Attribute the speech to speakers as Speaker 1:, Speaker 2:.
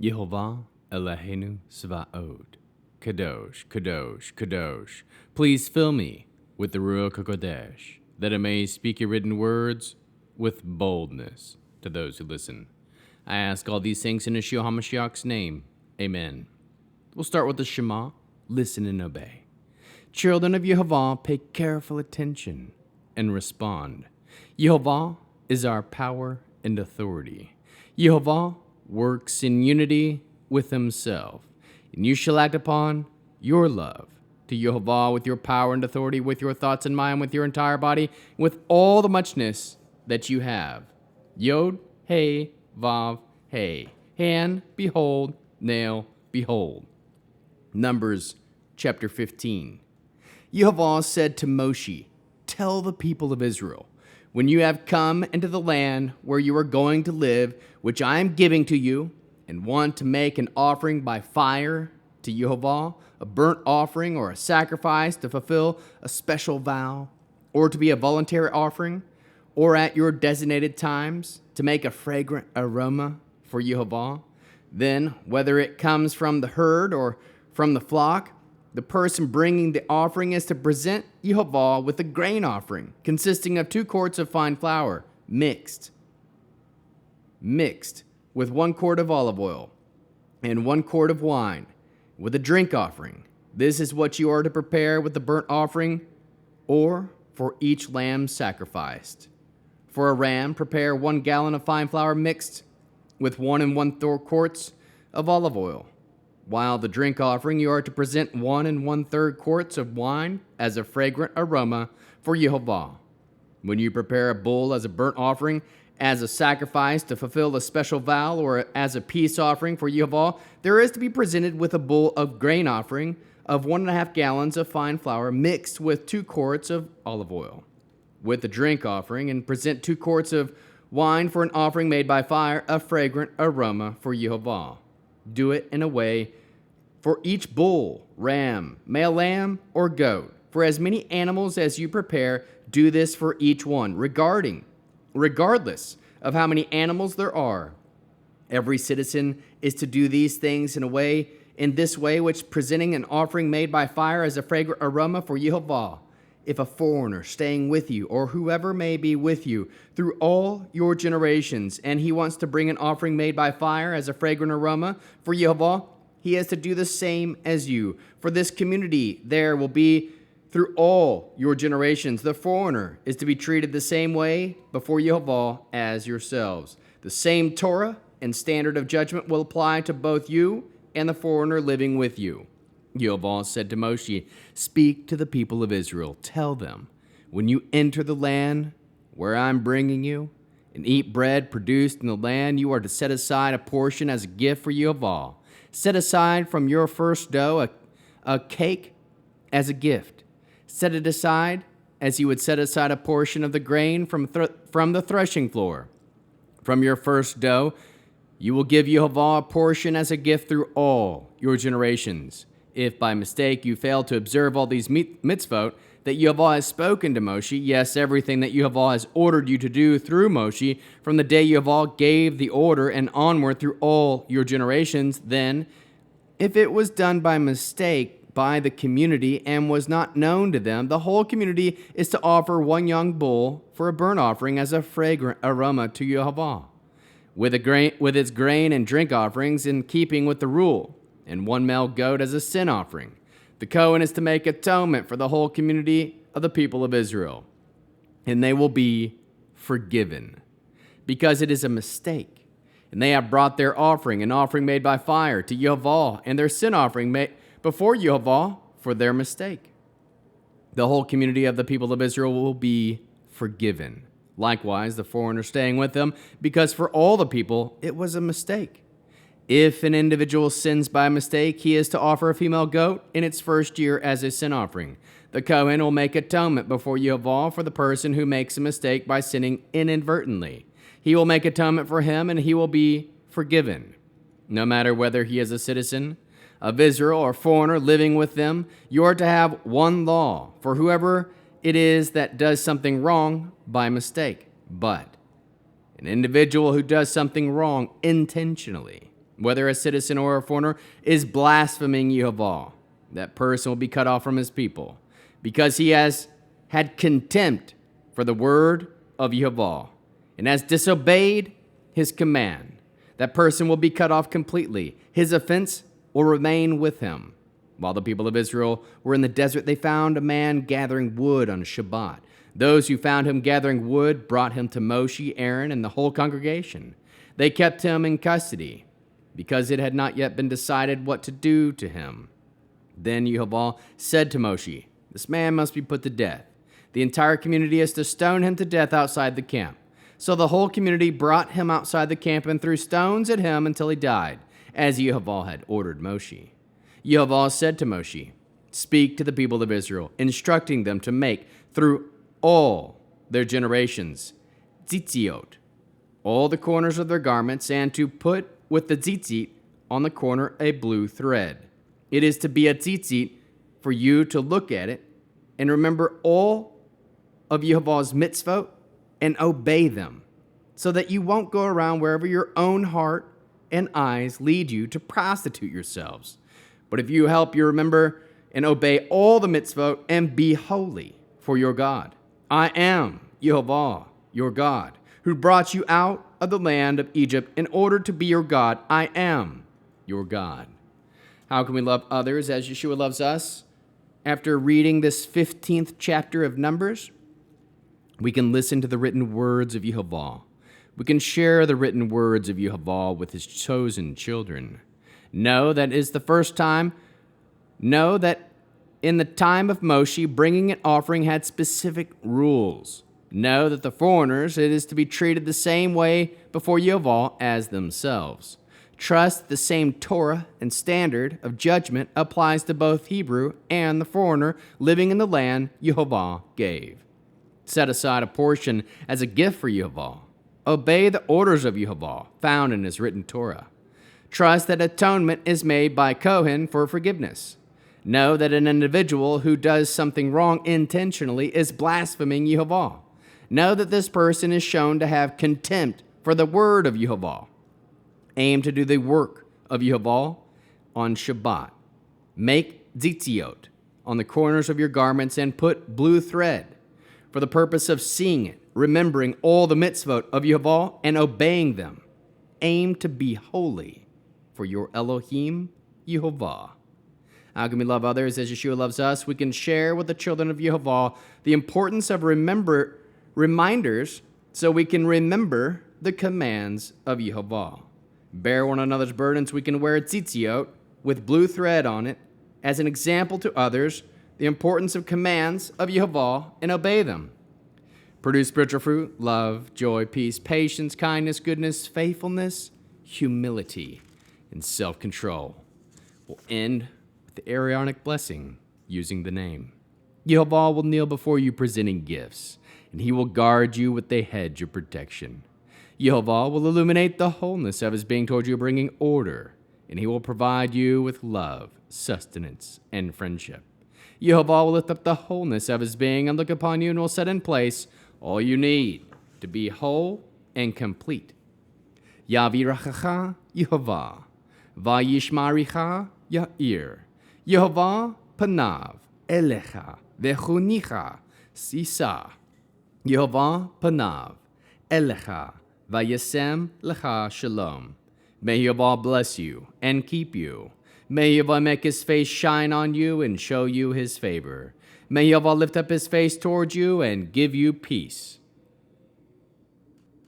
Speaker 1: Yehovah Eloheinu Svaot. Kadosh, Kadosh, Kadosh. Please fill me with the Ruach HaKodesh, that I may speak your written words with boldness to those who listen. I ask all these things in Yeshua HaMashiach's name. Amen. We'll start with the Shema. Listen and obey. Children of Yehovah, pay careful attention and respond. Yehovah is our power and authority. Yehovah works in unity with himself, and you shall act upon your love to Yehovah with your power and authority, with your thoughts and mind, with your entire body, with all the muchness that you have. Yod, Hey, Vav, Hey. Hand, behold, nail, behold. Numbers chapter 15. Yehovah said to Moshe, tell the people of Israel, when you have come into the land where you are going to live, which I am giving to you, and want to make an offering by fire to Yehovah, a burnt offering or a sacrifice to fulfill a special vow, or to be a voluntary offering, or at your designated times to make a fragrant aroma for Yehovah, then whether it comes from the herd or from the flock, the person bringing the offering is to present Yehovah with a grain offering consisting of 2 quarts of fine flour, mixed with 1 quart of olive oil and 1 quart of wine, with a drink offering. This is what you are to prepare with the burnt offering, or for each lamb sacrificed. For a ram, prepare 1 gallon of fine flour mixed with 1 1/4 quarts of olive oil. While the drink offering, you are to present 1 1/3 quarts of wine as a fragrant aroma for Yehovah. When you prepare a bull as a burnt offering, as a sacrifice to fulfill a special vow, or as a peace offering for Yehovah, there is to be presented with a bull of grain offering of 1.5 gallons of fine flour mixed with 2 quarts of olive oil. With the drink offering, and present 2 quarts of wine for an offering made by fire, a fragrant aroma for Yehovah. Do it in a way for each bull, ram, male lamb, or goat. For as many animals as you prepare, do this for each one, regardless of how many animals there are. Every citizen is to do these things in this way, which presenting an offering made by fire as a fragrant aroma for Yehovah. If a foreigner staying with you, or whoever may be with you through all your generations, and he wants to bring an offering made by fire as a fragrant aroma for Yehovah, he has to do the same as you. For this community there will be through all your generations. The foreigner is to be treated the same way before Yehovah as yourselves. The same Torah and standard of judgment will apply to both you and the foreigner living with you. Yehovah said to Moshe, speak to the people of Israel. Tell them, when you enter the land where I'm bringing you, and eat bread produced in the land, you are to set aside a portion as a gift for Yehovah. Set aside from your first dough a cake as a gift. Set it aside as you would set aside a portion of the grain from the threshing floor. From your first dough, you will give Yehovah a portion as a gift through all your generations. If by mistake you fail to observe all these mitzvot that Yehovah has spoken to Moshe, yes, everything that Yehovah has ordered you to do through Moshe, from the day Yehovah gave the order and onward through all your generations, then, if it was done by mistake by the community and was not known to them, the whole community is to offer 1 young bull for a burnt offering as a fragrant aroma to Yehovah, with its grain and drink offerings in keeping with the rule, and 1 male goat as a sin offering. The Kohen is to make atonement for the whole community of the people of Israel, and they will be forgiven, because it is a mistake. And they have brought their offering, an offering made by fire, to Yehovah, and their sin offering made before Yehovah for their mistake. The whole community of the people of Israel will be forgiven. Likewise, the foreigner staying with them, because for all the people it was a mistake. If an individual sins by mistake, he is to offer a female goat in its first year as a sin offering. The Kohen will make atonement before Yehovah for the person who makes a mistake by sinning inadvertently. He will make atonement for him, and he will be forgiven. No matter whether he is a citizen of Israel or foreigner living with them, you are to have 1 law for whoever it is that does something wrong by mistake. But an individual who does something wrong intentionally whether a citizen or a foreigner, is blaspheming Yehwah, that person will be cut off from his people, because he has had contempt for the word of Yehwah and has disobeyed his command. That person will be cut off completely. His offense will remain with him. While the people of Israel were in the desert, they found a man gathering wood on Shabbat. Those who found him gathering wood brought him to Moshe, Aaron, and the whole congregation. They kept him in custody, because it had not yet been decided what to do to him. Then Yehwah said to Moshe, "This man must be put to death. The entire community is to stone him to death outside the camp." So the whole community brought him outside the camp and threw stones at him until he died, as Yehwah had ordered Moshe. Yehwah said to Moshe, "Speak to the people of Israel, instructing them to make through all their generations tzitziyot, all the corners of their garments, and to put with the tzitzit on the corner a blue thread. It is to be a tzitzit for you to look at it and remember all of Yehwah's mitzvot and obey them, so that you won't go around wherever your own heart and eyes lead you to prostitute yourselves. But if you help you remember and obey all the mitzvot and be holy for your God. I am Yehwah, your God, who brought you out of the land of Egypt in order to be your God. I am your God." How can we love others as Yeshua loves us? After reading this 15th chapter of Numbers, we can listen to the written words of Yehwah. We can share the written words of Yehwah with his chosen children. Know that is the first time. Know that in the time of Moshe, bringing an offering had specific rules. Know that the foreigners, it is to be treated the same way before Yehwah as themselves. Trust the same Torah and standard of judgment applies to both Hebrew and the foreigner living in the land Yehwah gave. Set aside a portion as a gift for Yehwah. Obey the orders of Yehwah found in his written Torah. Trust that atonement is made by Kohen for forgiveness. Know that an individual who does something wrong intentionally is blaspheming Yehwah. Know that this person is shown to have contempt for the word of Yehwah. Aim to do the work of Yehwah on Shabbat. Make tzitziyot on the corners of your garments and put blue thread for the purpose of seeing it, remembering all the mitzvot of Yehwah and obeying them. Aim to be holy for your Elohim, Yehwah. How can we love others as Yeshua loves us? We can share with the children of Yehwah the importance of reminders so we can remember the commands of Yehwah. Bear one another's burdens. We can wear tzitziyot with blue thread on it as an example to others, the importance of commands of Yehwah, and obey them. Produce spiritual fruit, love, joy, peace, patience, kindness, goodness, faithfulness, humility, and self-control. We'll end with the Aaronic blessing using the name. Yehwah will kneel before you presenting gifts, and he will guard you with a hedge of protection. Yehwah will illuminate the wholeness of his being toward you, bringing order, and he will provide you with love, sustenance, and friendship. Yehwah will lift up the wholeness of his being and look upon you and will set in place all you need to be whole and complete. Yavirachacha Yehwah, vayishmaricha Yair. Yehwah panav elecha vechunicha sisa. Yehwah panav elecha vayasem lecha shalom. May Yehwah bless you and keep you. May Yehwah make his face shine on you and show you his favor. May Yehwah lift up his face towards you and give you peace.